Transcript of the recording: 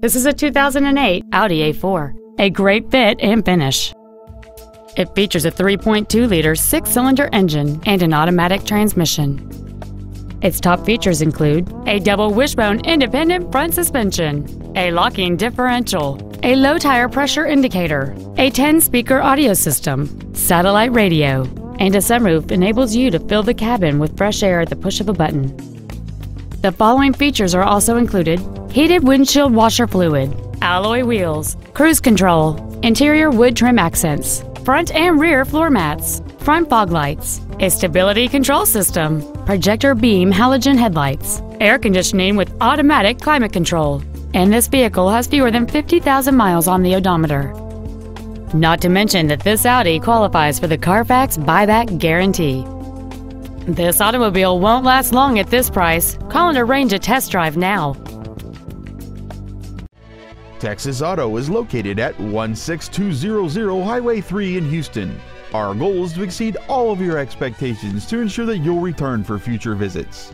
This is a 2008 Audi A4, a great fit and finish. It features a 3.2-liter six-cylinder engine and an automatic transmission. Its top features include a double wishbone independent front suspension, a locking differential, a low tire pressure indicator, a 10-speaker audio system, satellite radio, and a sunroof enables you to fill the cabin with fresh air at the push of a button. The following features are also included: heated windshield washer fluid, alloy wheels, cruise control, interior wood trim accents, front and rear floor mats, front fog lights, a stability control system, projector beam halogen headlights, air conditioning with automatic climate control, and this vehicle has fewer than 50,000 miles on the odometer. Not to mention that this Audi qualifies for the Carfax buyback guarantee. This automobile won't last long at this price. Call and arrange a test drive now. Texas Auto is located at 16200 Highway 3 in Houston. Our goal is to exceed all of your expectations to ensure that you'll return for future visits.